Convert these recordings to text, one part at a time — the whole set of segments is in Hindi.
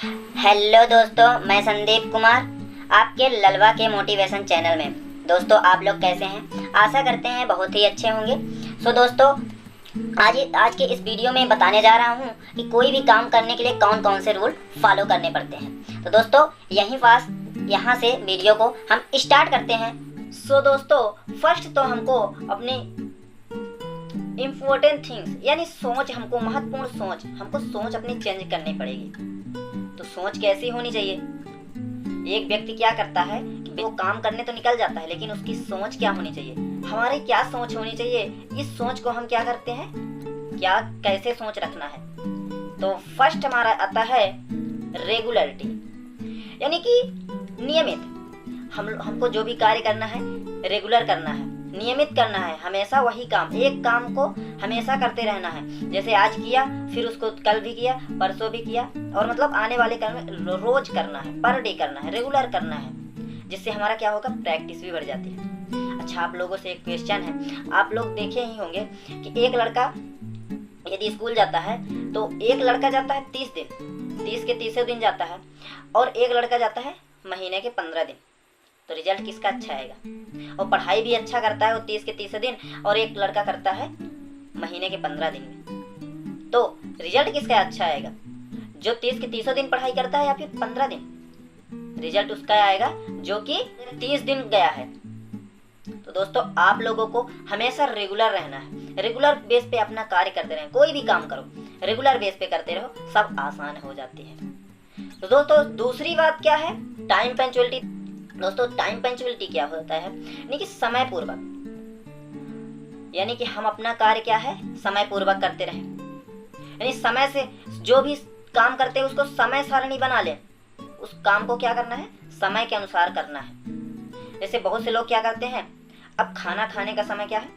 हेलो दोस्तों, मैं संदीप कुमार आपके ललवा के मोटिवेशन चैनल में। दोस्तों, आप लोग कैसे हैं? आशा करते हैं बहुत ही अच्छे होंगे। दोस्तों, आज के इस वीडियो में बताने जा रहा हूं कि कोई भी काम करने के लिए कौन कौन से रूल फॉलो करने पड़ते हैं। तो दोस्तों, यहाँ से वीडियो को हम स्टार्ट करते हैं। दोस्तों, फर्स्ट तो हमको अपनी इम्पोर्टेंट थिंग्स यानी महत्वपूर्ण सोच अपनी चेंज करनी पड़ेगी। तो सोच कैसी होनी चाहिए? एक व्यक्ति क्या करता है कि वो काम करने तो निकल जाता है, लेकिन उसकी सोच क्या होनी चाहिए? हमारी क्या सोच होनी चाहिए? इस सोच को हम क्या करते हैं, कैसे सोच रखना है? तो फर्स्ट हमारा आता है रेगुलरिटी, यानी कि नियमित। हमको जो भी कार्य करना है रेगुलर करना है, नियमित करना है। हमेशा वही काम, एक काम को हमेशा करते रहना है। जैसे आज किया, फिर उसको कल भी किया, परसों भी किया, और मतलब आने वाले काम में रोज करना है, पर डे करना है, रेगुलर करना है। जिससे हमारा क्या होगा, प्रैक्टिस भी बढ़ जाती है। अच्छा, आप लोगों से एक क्वेश्चन है। आप लोग देखे ही होंगे कि एक लड़का यदि स्कूल जाता है तो एक लड़का जाता है 30 दिन, 30 के 30 दिन जाता है, और एक लड़का जाता है महीने के 15 दिन। तो रिजल्ट किसका अच्छा आएगा? और पढ़ाई भी अच्छा करता है वो 30 के 30 दिन, और एक लड़का करता है महीने के 15 दिन में। तो रिजल्ट किसका अच्छा आएगा? जो 30 के 30 दिन पढ़ाई करता है या फिर 15 दिन? रिजल्ट उसका आएगा जो कि 30 दिन गया है। तो दोस्तों, आप लोगों को हमेशा रेगुलर रहना है। रेगुलर बेस पे अपना कार्य करते रहें। कोई भी काम करो रेगुलर बेस पे करते रहो, सब आसान हो जाती है। तो दोस्तों, दूसरी बात क्या है? Time punctuality. दोस्तों, टाइम पंक्चुअलिटी क्या होता है? यानी कि समय पूर्वक, यानी कि हम अपना कार्य क्या है, समय पूर्वक करते रहें। यानी समय से जो भी काम करते हैं उसको समय सारणी बना लें। उस काम को क्या करना है, समय के अनुसार करना है। जैसे बहुत से लोग क्या करते हैं, अब खाना खाने का समय क्या है,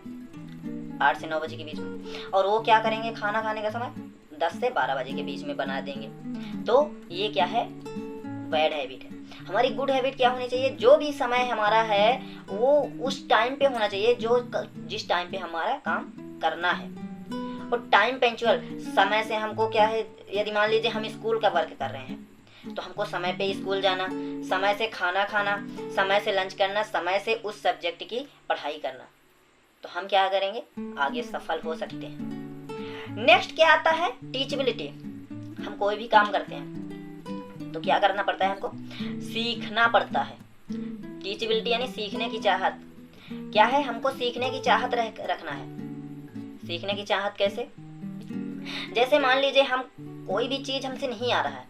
8 से 9 बजे के बीच में, और वो क्या करेंगे, खाना खाने का समय 10 से 12 बजे के बीच में बना देंगे। तो ये क्या है, बैड हैबिट है। हमारी गुड हैबिट क्या होनी चाहिए? जो भी समय हमारा है वो उस टाइम पे होना चाहिए, जिस टाइम पे हमारा काम करना है। और टाइम पंक्चुअल, समय से हमको क्या है, यदि मान लीजिए हम स्कूल का वर्क कर रहे हैं तो हमको समय पे स्कूल जाना, समय से खाना खाना, समय से लंच करना, समय से उस सब्जेक्ट की पढ़ाई करना। तो हम क्या करेंगे, आगे सफल हो सकते हैं। नेक्स्ट क्या आता है, टीचेबिलिटी। हम कोई भी काम करते हैं तो क्या करना पड़ता है, हमको सीखना पड़ता है। टीचेबिलिटी यानी सीखने की चाहत। क्या है, हमको सीखने की चाहत रखना है। सीखने की चाहत कैसे? जैसे मान लीजिए हम कोई भी चीज हमसे नहीं आ रहा है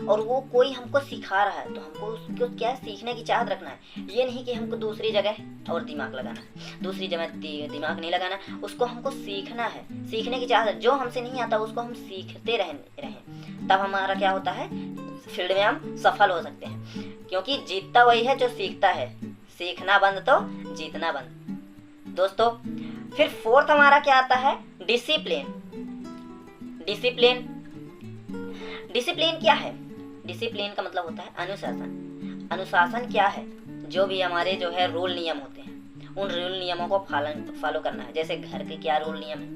और वो कोई हमको सिखा रहा है, तो हमको उसको क्या सीखने की चाहत रखना है। ये नहीं कि हमको दूसरी जगह और दिमाग लगाना है, दूसरी जगह दिमाग नहीं लगाना, उसको हमको सीखना है। सीखने की चाहत, जो हमसे नहीं आता उसको हम सीखते रहें, तब हमारा क्या होता है, फील्ड में हम सफल हो सकते हैं। क्योंकि जीतता वही है जो सीखता है, सीखना बंद तो जीतना बंद। दोस्तों, फिर फोर्थ हमारा क्या आता है, डिसिप्लिन। डिसिप्लिन क्या है? डिसिप्लिन का मतलब होता है अनुशासन। अनुशासन क्या है? जो भी हमारे जो है रूल नियम होते हैं, उन रूल नियमों को फॉलो करना है। जैसे घर के क्या रूल नियम है,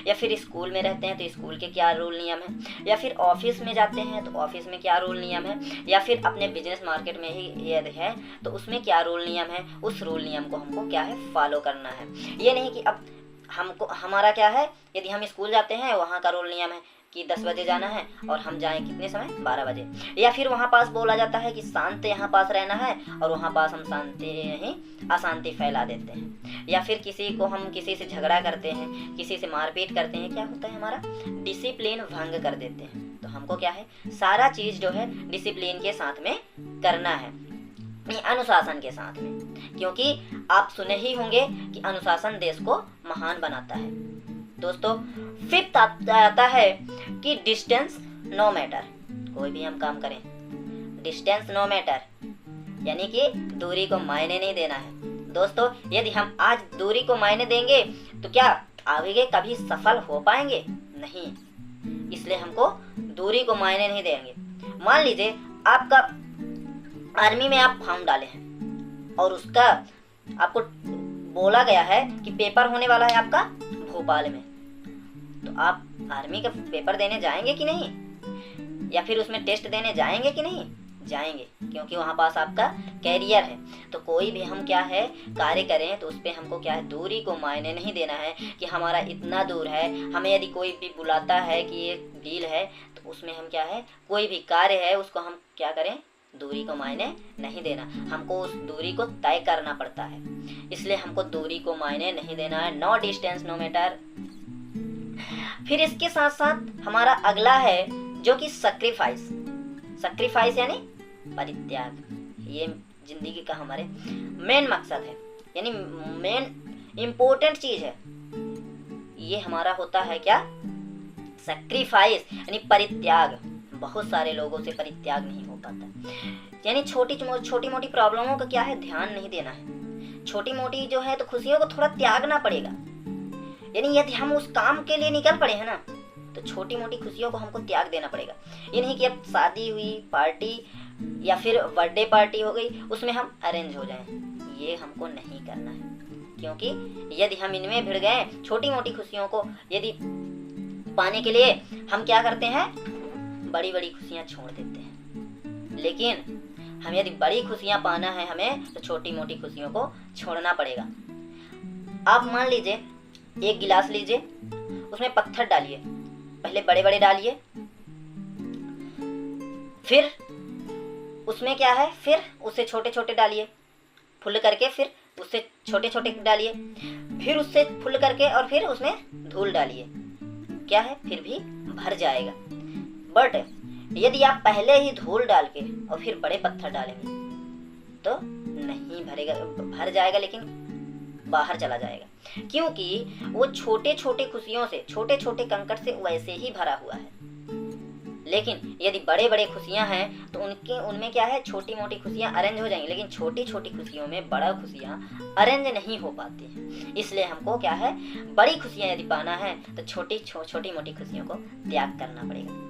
या फिर स्कूल में रहते हैं तो स्कूल के क्या रूल नियम है, या फिर ऑफिस में जाते हैं तो ऑफिस में क्या रूल नियम है, या फिर अपने बिजनेस मार्केट में ही यदि है तो उसमें क्या रूल नियम है, उस रूल नियम को हमको क्या है, फॉलो करना है। ये नहीं कि अब हमारा क्या है, यदि हम स्कूल जाते हैं वहाँ का रूल नियम है कि 10 बजे जाना है और हम जाएं कितने समय, 12 बजे। या फिर वहाँ पास बोला जाता है कि शांत यहाँ पास रहना है, और वहाँ पास हम शांति नहीं अशांति फैला देते हैं। या फिर किसी से झगड़ा करते हैं, किसी से मारपीट करते हैं, क्या होता है, हमारा डिसिप्लिन भंग कर देते हैं। तो हमको क्या है, सारा चीज जो है डिसिप्लिन के साथ में करना है, अनुशासन के साथ में। क्योंकि आप सुने ही होंगे कि अनुशासन देश को महान बनाता है। दोस्तों, फिफ्थ आता है कि डिस्टेंस नो मैटर। कोई भी हम काम करें, डिस्टेंस नो मैटर, यानी कि दूरी को मायने नहीं देना है। दोस्तों, यदि हम आज दूरी को मायने देंगे तो क्या आगे कभी सफल हो पाएंगे? नहीं। इसलिए हमको दूरी को मायने नहीं देंगे। मान लीजिए आपका आर्मी में आप फॉर्म डाले हैं और उसका आपको बोला गया है कि पेपर होने वाला है आपका भोपाल में, तो आप आर्मी का पेपर देने जाएंगे कि नहीं? या फिर उसमें टेस्ट देने जाएंगे कि नहीं? जाएंगे, क्योंकि वहाँ पास आपका कैरियर है। तो कोई भी हम क्या है कार्य करें तो उस पर हमको क्या है दूरी को मायने नहीं देना है कि हमारा इतना दूर है। हमें यदि कोई भी बुलाता है कि ये डील है तो उसमें हम क्या है कोई भी कार्य है उसको हम क्या करें दूरी को मायने नहीं देना, हमको उस दूरी को तय करना पड़ता है। इसलिए हमको दूरी को मायने नहीं देना है, नो डिस्टेंस नो मैटर। फिर इसके साथ साथ हमारा अगला है जो कि सैक्रिफाइस। सैक्रिफाइस यानी परित्याग। ये जिंदगी का हमारे मेन मकसद है, यानी मेन इम्पोर्टेंट चीज है। ये हमारा होता है क्या सैक्रिफाइस यानी परित्याग। बहुत सारे लोगों से परित्याग नहीं हो पाता, यानी छोटी मोटी प्रॉब्लमों का क्या है ध्यान नहीं देना है। छोटी मोटी जो है तो खुशियों को थोड़ा त्यागना पड़ेगा। यानी यदि हम उस काम के लिए निकल पड़े हैं ना तो छोटी मोटी खुशियों को हमको त्याग देना पड़ेगा। ये नहीं कि अब शादी हुई पार्टी या फिर बर्थडे पार्टी हो गई उसमें हम अरेंज हो जाएं, ये हमको नहीं करना है। क्योंकि यदि हम इनमें भिड़ गए छोटी मोटी खुशियों को यदि पाने के लिए हम क्या करते हैं बड़ी बड़ी खुशियां छोड़ देते हैं। लेकिन हम यदि बड़ी खुशियां पाना है हमें तो छोटी मोटी खुशियों को छोड़ना पड़ेगा। आप मान लीजिए एक गिलास लीजिए, उसमें पत्थर डालिए, पहले बड़े बड़े डालिए, फिर उसमें क्या है फिर उससे छोटे छोटे डालिए, फुल करके फिर उससे छोटे छोटे डालिए, फिर उससे फुल करके और फिर उसमें धूल डालिए, क्या है फिर भी भर जाएगा। बट यदि आप पहले ही धूल डाल के और फिर बड़े पत्थर डालेंगे तो नहीं भरेगा, भर जाएगा लेकिन बाहर चला जाएगा। क्योंकि वो छोटे छोटे खुशियों से छोटे छोटे कंकड़ से वैसे ही भरा हुआ है। लेकिन यदि बड़े बड़े खुशियां हैं तो उनमें क्या है छोटी मोटी खुशियां अरेंज हो जाएंगी, लेकिन छोटी छोटी खुशियों में बड़ा खुशियां अरेंज नहीं हो पाती हैं। इसलिए हमको क्या है बड़ी खुशियां यदि पाना है तो छोटी मोटी खुशियों को त्याग करना पड़ेगा।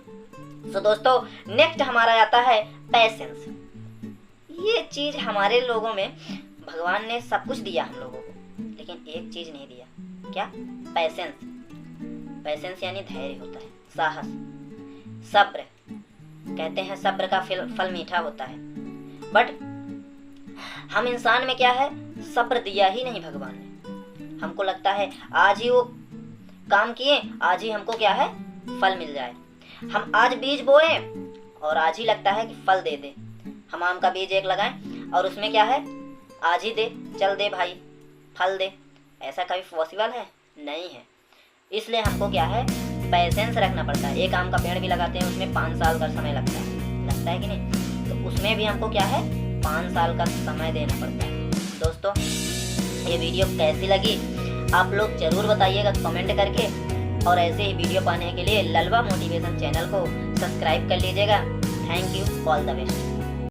तो दोस्तों नेक्स्ट हमारा आता है पैसेंस। ये चीज हमारे लोगों में भगवान ने सब कुछ दिया हम लोगों को, लेकिन एक चीज नहीं दिया, क्या? पैसेंस। पैसेंस यानी धैर्य होता है, साहस, सब्र। कहते हैं सब्र का फल मीठा होता है। बट हम इंसान में क्या है सब्र दिया ही नहीं भगवान ने। हमको लगता है आज ही वो काम किए आज ही हमको क्या है फल मिल जाए। हम आज बीज बोए और आज ही लगता है कि फल दे दे। हम आम का बीज एक लगाएं और उसमें क्या है आज ही दे, चल दे भाई फल दे, ऐसा कभी पॉसिबल है? नहीं है। इसलिए हमको क्या है पैसेंस रखना पड़ता है। एक आम का पेड़ भी लगाते हैं उसमें 5 साल का समय लगता है कि नहीं? तो उसमें भी हमको क्या है 5 साल का समय देना पड़ता है। दोस्तों ये वीडियो कैसी लगी आप लोग जरूर बताइएगा कमेंट करके, और ऐसे ही वीडियो पाने के लिए ललवा मोटिवेशन चैनल को सब्सक्राइब कर लीजिएगा। Thank you, all the best.